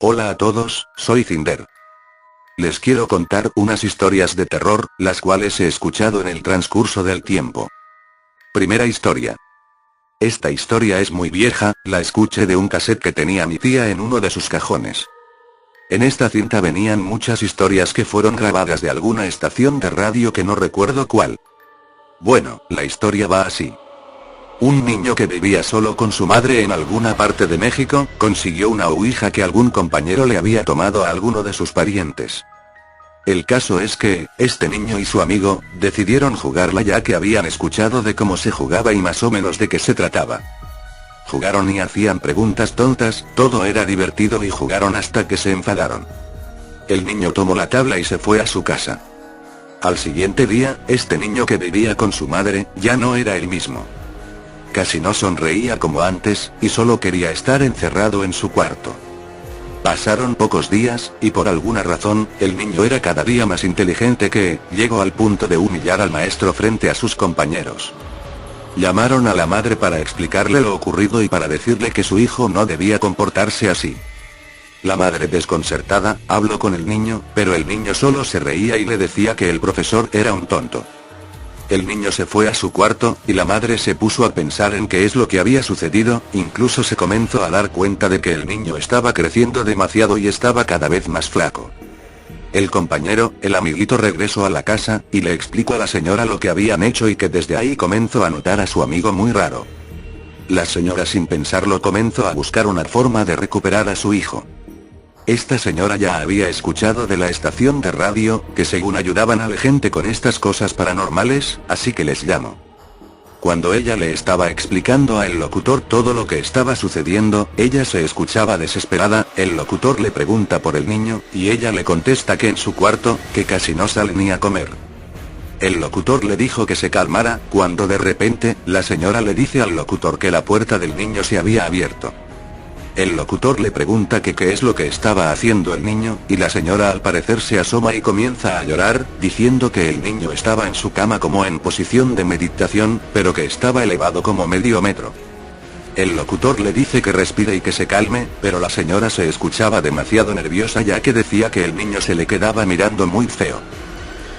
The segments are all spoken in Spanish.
Hola a todos, soy Cinder. Les quiero contar unas historias de terror, las cuales he escuchado en el transcurso del tiempo. Primera historia. Esta historia es muy vieja, la escuché de un cassette que tenía mi tía en uno de sus cajones. En esta cinta venían muchas historias que fueron grabadas de alguna estación de radio que no recuerdo cuál. Bueno, la historia va así. Un niño que vivía solo con su madre en alguna parte de México, consiguió una ouija que algún compañero le había tomado a alguno de sus parientes. El caso es que, este niño y su amigo, decidieron jugarla ya que habían escuchado de cómo se jugaba y más o menos de qué se trataba. Jugaron y hacían preguntas tontas, todo era divertido y jugaron hasta que se enfadaron. El niño tomó la tabla y se fue a su casa. Al siguiente día, este niño que vivía con su madre, ya no era el mismo. Casi no sonreía como antes, y solo quería estar encerrado en su cuarto. Pasaron pocos días, y por alguna razón, el niño era cada día más inteligente que, llegó al punto de humillar al maestro frente a sus compañeros. Llamaron a la madre para explicarle lo ocurrido y para decirle que su hijo no debía comportarse así. La madre desconcertada, habló con el niño, pero el niño solo se reía y le decía que el profesor era un tonto. El niño se fue a su cuarto, y la madre se puso a pensar en qué es lo que había sucedido, incluso se comenzó a dar cuenta de que el niño estaba creciendo demasiado y estaba cada vez más flaco. El compañero, el amiguito regresó a la casa, y le explicó a la señora lo que habían hecho y que desde ahí comenzó a notar a su amigo muy raro. La señora sin pensarlo comenzó a buscar una forma de recuperar a su hijo. Esta señora ya había escuchado de la estación de radio, que según ayudaban a la gente con estas cosas paranormales, así que les llamó. Cuando ella le estaba explicando al locutor todo lo que estaba sucediendo, ella se escuchaba desesperada, el locutor le pregunta por el niño, y ella le contesta que en su cuarto, que casi no sale ni a comer. El locutor le dijo que se calmara, cuando de repente, la señora le dice al locutor que la puerta del niño se había abierto. El locutor le pregunta que qué es lo que estaba haciendo el niño, y la señora al parecer se asoma y comienza a llorar, diciendo que el niño estaba en su cama como en posición de meditación, pero que estaba elevado como medio metro. El locutor le dice que respire y que se calme, pero la señora se escuchaba demasiado nerviosa ya que decía que el niño se le quedaba mirando muy feo.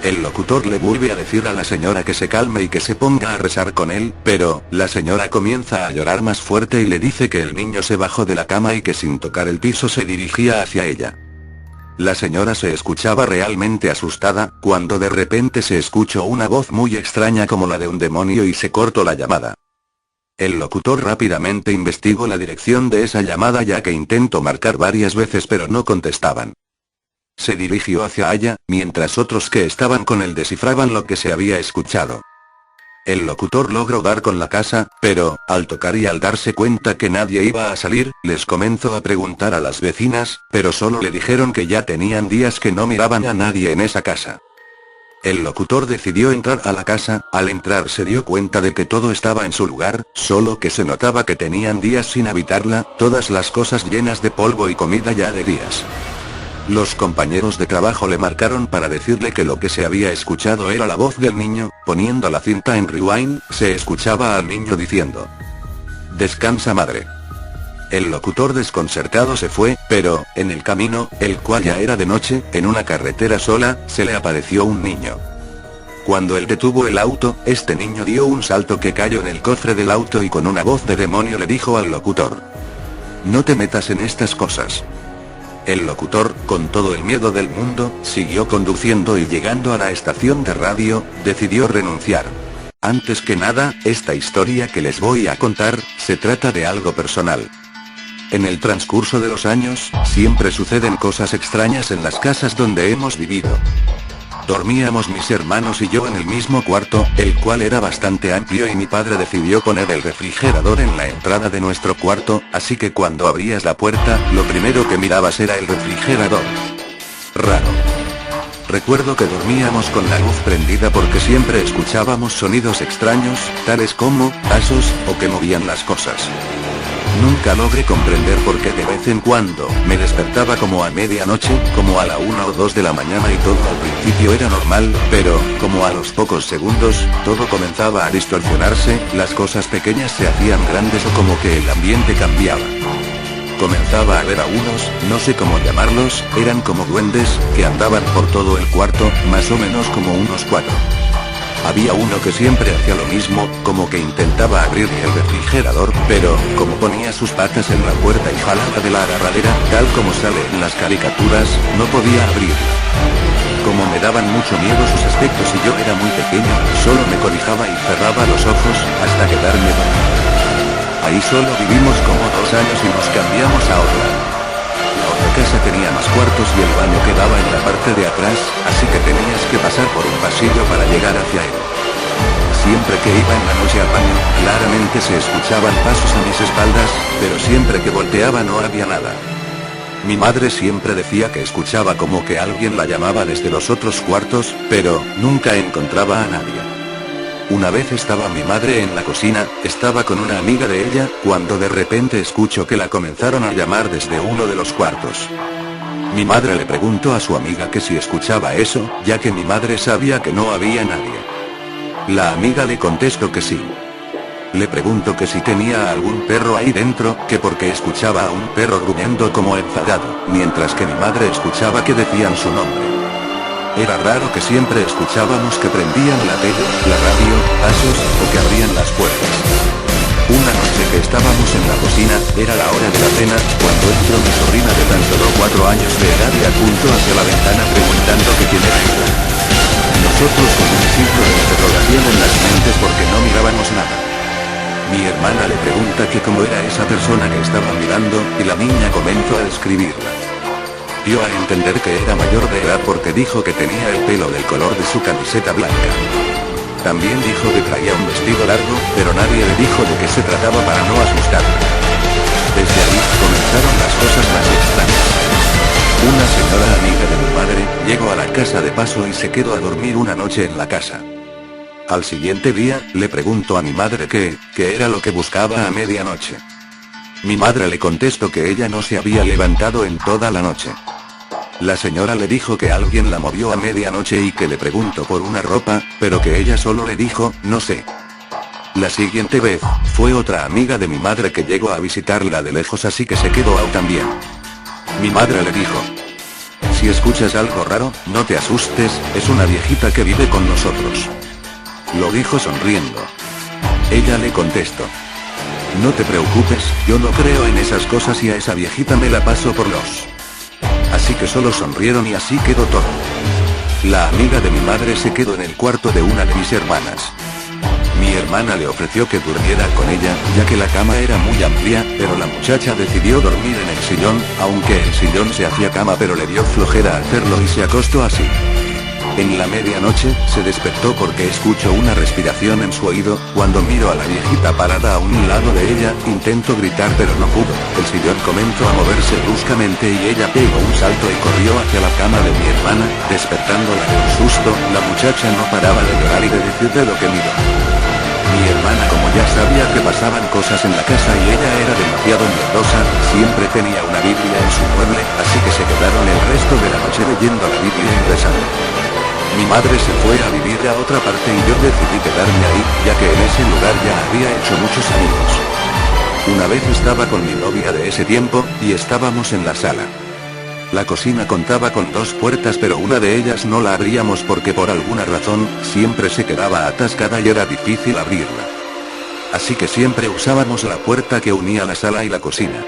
El locutor le vuelve a decir a la señora que se calme y que se ponga a rezar con él, pero, la señora comienza a llorar más fuerte y le dice que el niño se bajó de la cama y que sin tocar el piso se dirigía hacia ella. La señora se escuchaba realmente asustada, cuando de repente se escuchó una voz muy extraña como la de un demonio y se cortó la llamada. El locutor rápidamente investigó la dirección de esa llamada ya que intentó marcar varias veces pero no contestaban. Se dirigió hacia allá, mientras otros que estaban con él descifraban lo que se había escuchado. El locutor logró dar con la casa, pero, al tocar y al darse cuenta que nadie iba a salir, les comenzó a preguntar a las vecinas, pero solo le dijeron que ya tenían días que no miraban a nadie en esa casa. El locutor decidió entrar a la casa, al entrar se dio cuenta de que todo estaba en su lugar, solo que se notaba que tenían días sin habitarla, todas las cosas llenas de polvo y comida ya de días. Los compañeros de trabajo le marcaron para decirle que lo que se había escuchado era la voz del niño, poniendo la cinta en rewind, se escuchaba al niño diciendo: "Descansa madre". El locutor desconcertado se fue, pero, en el camino, el cual ya era de noche, en una carretera sola, se le apareció un niño. Cuando él detuvo el auto, este niño dio un salto que cayó en el cofre del auto y con una voz de demonio le dijo al locutor: "No te metas en estas cosas". El locutor, con todo el miedo del mundo, siguió conduciendo y llegando a la estación de radio, decidió renunciar. Antes que nada, esta historia que les voy a contar, se trata de algo personal. En el transcurso de los años, siempre suceden cosas extrañas en las casas donde hemos vivido. Dormíamos mis hermanos y yo en el mismo cuarto, el cual era bastante amplio y mi padre decidió poner el refrigerador en la entrada de nuestro cuarto, así que cuando abrías la puerta, lo primero que mirabas era el refrigerador. Raro. Recuerdo que dormíamos con la luz prendida porque siempre escuchábamos sonidos extraños, tales como pasos, o que movían las cosas. Nunca logré comprender por qué de vez en cuando, me despertaba como a medianoche, como a la 1 o 2 de la mañana y todo al principio era normal, pero, como a los pocos segundos, todo comenzaba a distorsionarse, las cosas pequeñas se hacían grandes o como que el ambiente cambiaba. comenzaba a ver a unos, no sé cómo llamarlos, eran como duendes, que andaban por todo el cuarto, más o menos como unos 4. Había uno que siempre hacía lo mismo, como que intentaba abrir el refrigerador, pero, como ponía sus patas en la puerta y jalaba de la agarradera, tal como sale en las caricaturas, no podía abrir. Como me daban mucho miedo sus aspectos y yo era muy pequeño, solo me cobijaba y cerraba los ojos, hasta quedarme dormido. Ahí solo vivimos como 2 años y nos cambiamos a otra. La otra casa tenía más cuartos y el baño quedaba en la parte de atrás, así que tenías que pasar por un pasillo para llegar hacia él. Siempre que iba en la noche al baño, claramente se escuchaban pasos a mis espaldas, pero siempre que volteaba no había nada. Mi madre siempre decía que escuchaba como que alguien la llamaba desde los otros cuartos, pero nunca encontraba a nadie. Una vez estaba mi madre en la cocina, estaba con una amiga de ella, cuando de repente escucho que la comenzaron a llamar desde uno de los cuartos. Mi madre le preguntó a su amiga que si escuchaba eso, ya que mi madre sabía que no había nadie. La amiga le contestó que sí. Le pregunto que si tenía algún perro ahí dentro, que porque escuchaba a un perro gruñendo como enfadado, mientras que mi madre escuchaba que decían su nombre. Era raro que siempre escuchábamos que prendían la tele, la radio, pasos, o que abrían las puertas. Una noche que estábamos en la cocina, era la hora de la cena, cuando entró mi sobrina de tan solo 4 años de edad y apuntó hacia la ventana preguntando que quién era ella. Nosotros con un signo de interrogación en las mentes porque no mirábamos nada. Mi hermana le pregunta que cómo era esa persona que estaba mirando, y la niña comenzó a describirla. Dio a entender que era mayor de edad porque dijo que tenía el pelo del color de su camiseta blanca. También dijo que traía un vestido largo, pero nadie le dijo de qué se trataba para no asustarla. Desde ahí, comenzaron las cosas más extrañas. Una señora amiga de mi madre, llegó a la casa de paso y se quedó a dormir una noche en la casa. Al siguiente día, le preguntó a mi madre qué era lo que buscaba a medianoche. Mi madre le contestó que ella no se había levantado en toda la noche. La señora le dijo que alguien la movió a medianoche y que le preguntó por una ropa, pero que ella solo le dijo, no sé. La siguiente vez, fue otra amiga de mi madre que llegó a visitarla de lejos, así que se quedó también. Mi madre le dijo, si escuchas algo raro, no te asustes, es una viejita que vive con nosotros. Lo dijo sonriendo. Ella le contestó, no te preocupes, yo no creo en esas cosas y a esa viejita me la paso por los. Así que solo sonrieron y así quedó todo. La amiga de mi madre se quedó en el cuarto de una de mis hermanas. Mi hermana le ofreció que durmiera con ella, ya que la cama era muy amplia, pero la muchacha decidió dormir en el sillón, aunque el sillón se hacía cama pero le dio flojera hacerlo y se acostó así. En la medianoche, se despertó porque escuchó una respiración en su oído. Cuando miro a la viejita parada a un lado de ella, intentó gritar pero no pudo. El sillón comenzó a moverse bruscamente y ella pegó un salto y corrió hacia la cama de mi hermana, despertándola de un susto. La muchacha no paraba de llorar y de decir de lo que miró. Mi hermana, como ya sabía que pasaban cosas en la casa y ella era demasiado miedosa, siempre tenía una Biblia en su mueble, así que se quedaron el resto de la noche leyendo la Biblia y rezando. Mi madre se fue a vivir a otra parte y yo decidí quedarme ahí, ya que en ese lugar ya había hecho muchos amigos. Una vez estaba con mi novia de ese tiempo, y estábamos en la sala. La cocina contaba con 2 puertas pero una de ellas no la abríamos porque por alguna razón, siempre se quedaba atascada y era difícil abrirla. Así que siempre usábamos la puerta que unía la sala y la cocina.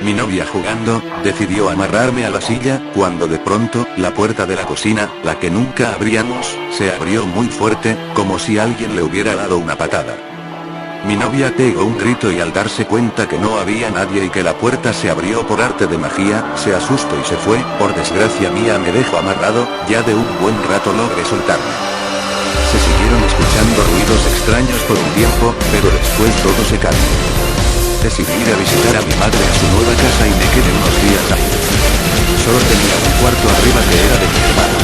Mi novia jugando, decidió amarrarme a la silla, cuando de pronto, la puerta de la cocina, la que nunca abríamos, se abrió muy fuerte, como si alguien le hubiera dado una patada. Mi novia pegó un grito y al darse cuenta que no había nadie y que la puerta se abrió por arte de magia, se asustó y se fue. Por desgracia mía me dejó amarrado, ya de un buen rato logré soltarme. Se siguieron escuchando ruidos extraños por un tiempo, pero después todo se calmó. Decidí ir a visitar a mi madre a su nueva casa y me quedé unos días ahí. Solo tenía un cuarto arriba que era de mi hermano.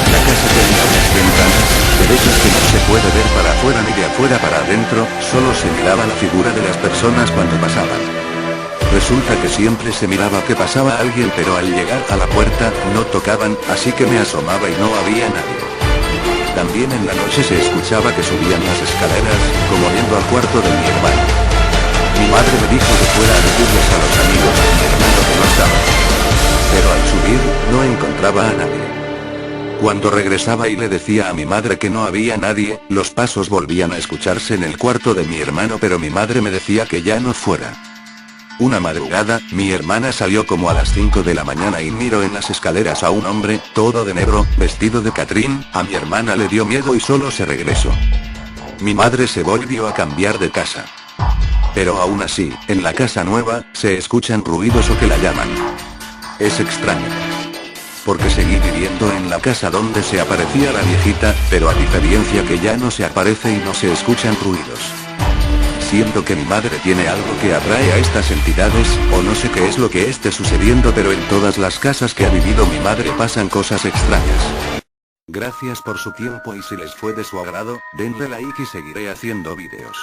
La casa tenía unas ventanas, de esas que no se puede ver para afuera ni de afuera para adentro, solo se miraba la figura de las personas cuando pasaban. Resulta que siempre se miraba que pasaba alguien pero al llegar a la puerta, no tocaban, así que me asomaba y no había nadie. También en la noche se escuchaba que subían las escaleras, como yendo al cuarto de mi hermano. Mi madre me dijo que fuera a decirles a los amigos de mi hermano que no estaba. Pero al subir, no encontraba a nadie. Cuando regresaba y le decía a mi madre que no había nadie, los pasos volvían a escucharse en el cuarto de mi hermano, pero mi madre me decía que ya no fuera. Una madrugada, mi hermana salió como a las 5 de la mañana y miró en las escaleras a un hombre, todo de negro, vestido de Catrín. A mi hermana le dio miedo y solo se regresó. Mi madre se volvió a cambiar de casa. Pero aún así, en la casa nueva, se escuchan ruidos o que la llaman. Es extraño. Porque seguí viviendo en la casa donde se aparecía la viejita, pero a diferencia que ya no se aparece y no se escuchan ruidos. Siento que mi madre tiene algo que atrae a estas entidades, o no sé qué es lo que esté sucediendo, pero en todas las casas que ha vivido mi madre pasan cosas extrañas. Gracias por su tiempo y si les fue de su agrado, denle like y seguiré haciendo vídeos.